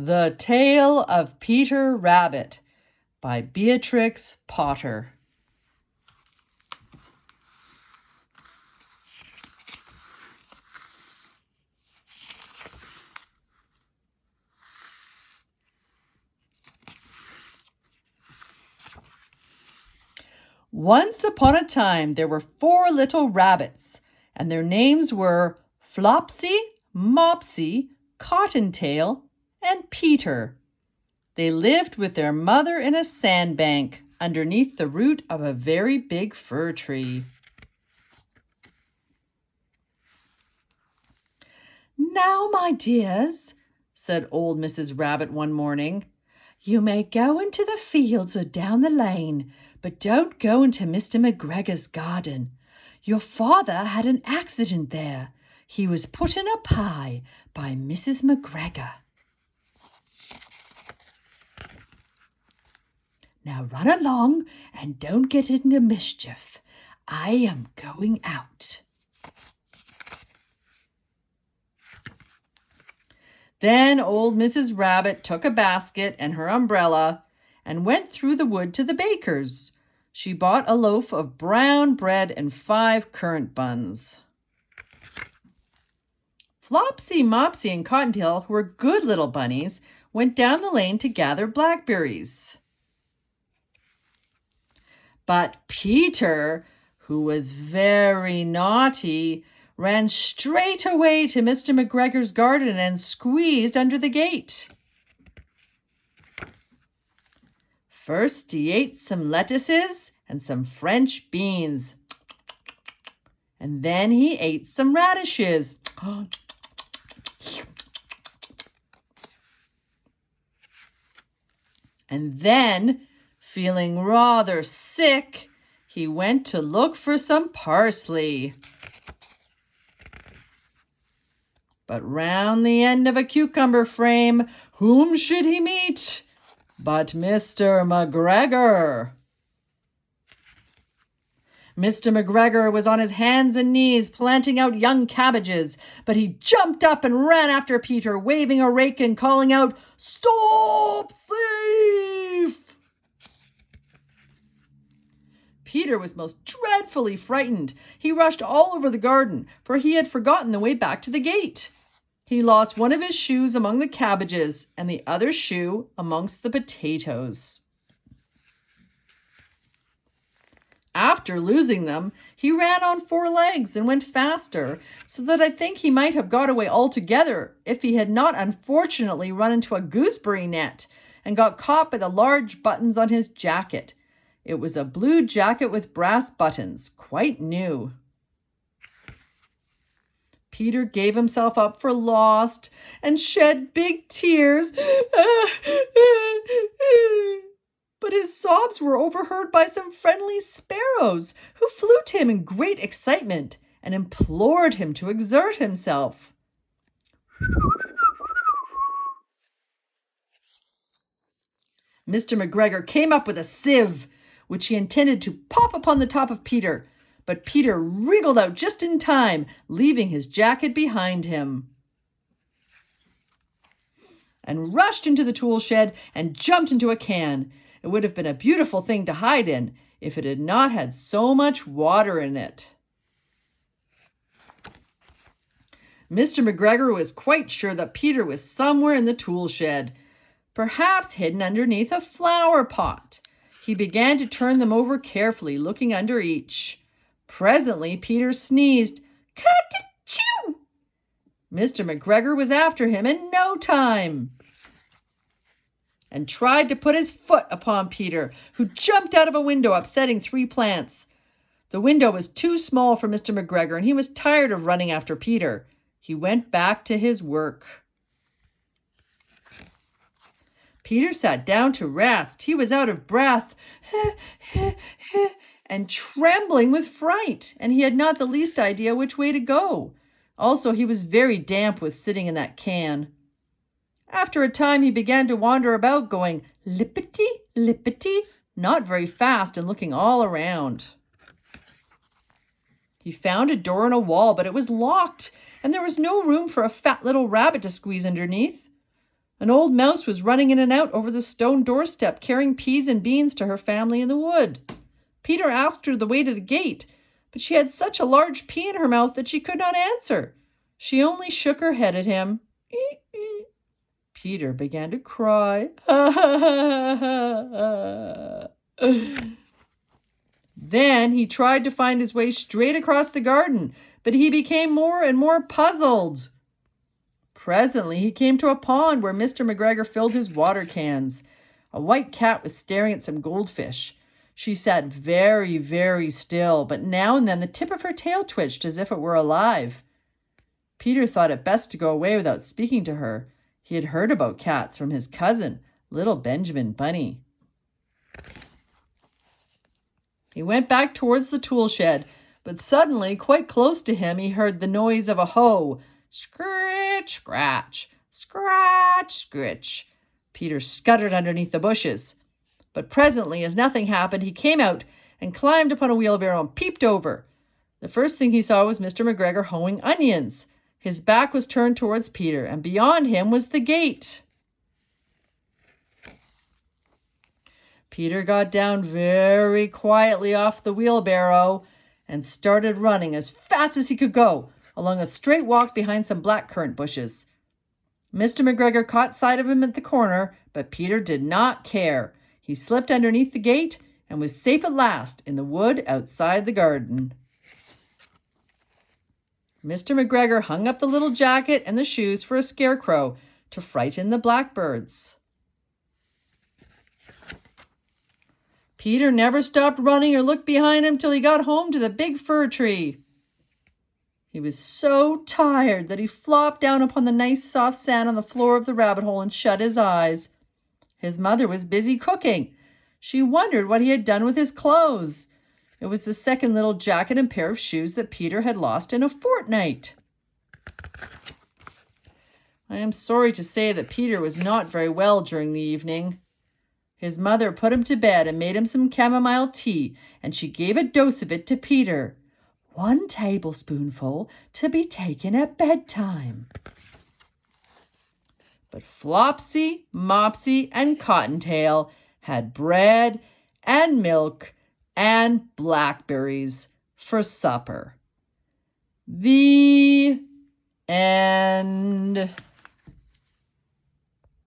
The Tale of Peter Rabbit by Beatrix Potter. Once upon a time there were 4 little rabbits, and their names were Flopsy, Mopsy, Cottontail, and Peter. They lived with their mother in a sandbank underneath the root of a very big fir tree. "Now, my dears," said old Mrs. Rabbit one morning, "you may go into the fields or down the lane, but don't go into Mr. McGregor's garden. Your father had an accident there. He was put in a pie by Mrs. McGregor. Now run along and don't get into mischief. I am going out." Then old Mrs. Rabbit took a basket and her umbrella and went through the wood to the baker's. She bought a loaf of brown bread and 5 currant buns. Flopsy, Mopsy, and Cottontail, who were good little bunnies, went down the lane to gather blackberries. But Peter, who was very naughty, ran straight away to Mr. McGregor's garden and squeezed under the gate. First he ate some lettuces and some French beans, and then he ate some radishes. And then, feeling rather sick, he went to look for some parsley. But round the end of a cucumber frame, whom should he meet but Mr. McGregor? Mr. McGregor was on his hands and knees planting out young cabbages, but he jumped up and ran after Peter, waving a rake and calling out, "Stop, thief!" Peter was most dreadfully frightened. He rushed all over the garden, for he had forgotten the way back to the gate. He lost one of his shoes among the cabbages and the other shoe amongst the potatoes. After losing them, he ran on 4 legs and went faster, so that I think he might have got away altogether if he had not unfortunately run into a gooseberry net and got caught by the large buttons on his jacket. It was a blue jacket with brass buttons, quite new. Peter gave himself up for lost and shed big tears. But his sobs were overheard by some friendly sparrows who flew to him in great excitement and implored him to exert himself. Mr. McGregor came up with a sieve, which he intended to pop upon the top of Peter, but Peter wriggled out just in time, leaving his jacket behind him, and rushed into the tool shed and jumped into a can. It would have been a beautiful thing to hide in if it had not had so much water in it. Mr. McGregor was quite sure that Peter was somewhere in the tool shed, perhaps hidden underneath a flower pot. He began to turn them over carefully, looking under each. Presently, Peter sneezed. "Cut-a-chew!" Mr. McGregor was after him in no time and tried to put his foot upon Peter, who jumped out of a window, upsetting 3 plants. The window was too small for Mr. McGregor, and he was tired of running after Peter. He went back to his work. Peter sat down to rest. He was out of breath and trembling with fright, and he had not the least idea which way to go. Also, he was very damp with sitting in that can. After a time, he began to wander about, going lippity, lippity, not very fast, and looking all around. He found a door in a wall, but it was locked, and there was no room for a fat little rabbit to squeeze underneath. An old mouse was running in and out over the stone doorstep, carrying peas and beans to her family in the wood. Peter asked her the way to the gate, but she had such a large pea in her mouth that she could not answer. She only shook her head at him. Peter began to cry. Then he tried to find his way straight across the garden, but he became more and more puzzled. Presently he came to a pond where Mr. McGregor filled his water cans. A white cat was staring at some goldfish. She sat very, very still, but now and then the tip of her tail twitched as if it were alive. Peter thought it best to go away without speaking to her. He had heard about cats from his cousin, little Benjamin Bunny. He went back towards the tool shed, but suddenly, quite close to him, he heard the noise of a hoe. Scratch, scratch, scratch, scritch. Peter scuttered underneath the bushes. But presently, as nothing happened, he came out and climbed upon a wheelbarrow and peeped over. The first thing he saw was Mr. McGregor hoeing onions. His back was turned towards Peter, and beyond him was the gate. Peter got down very quietly off the wheelbarrow and started running as fast as he could go along a straight walk behind some blackcurrant bushes. Mr. McGregor caught sight of him at the corner, but Peter did not care. He slipped underneath the gate and was safe at last in the wood outside the garden. Mr. McGregor hung up the little jacket and the shoes for a scarecrow to frighten the blackbirds. Peter never stopped running or looked behind him till he got home to the big fir tree. He was so tired that he flopped down upon the nice soft sand on the floor of the rabbit hole and shut his eyes. His mother was busy cooking. She wondered what he had done with his clothes. It was the second little jacket and pair of shoes that Peter had lost in a fortnight. I am sorry to say that Peter was not very well during the evening. His mother put him to bed and made him some chamomile tea, and she gave a dose of it to Peter. 1 tablespoonful to be taken at bedtime. But Flopsy, Mopsy, and Cottontail had bread and milk and blackberries for supper. The end.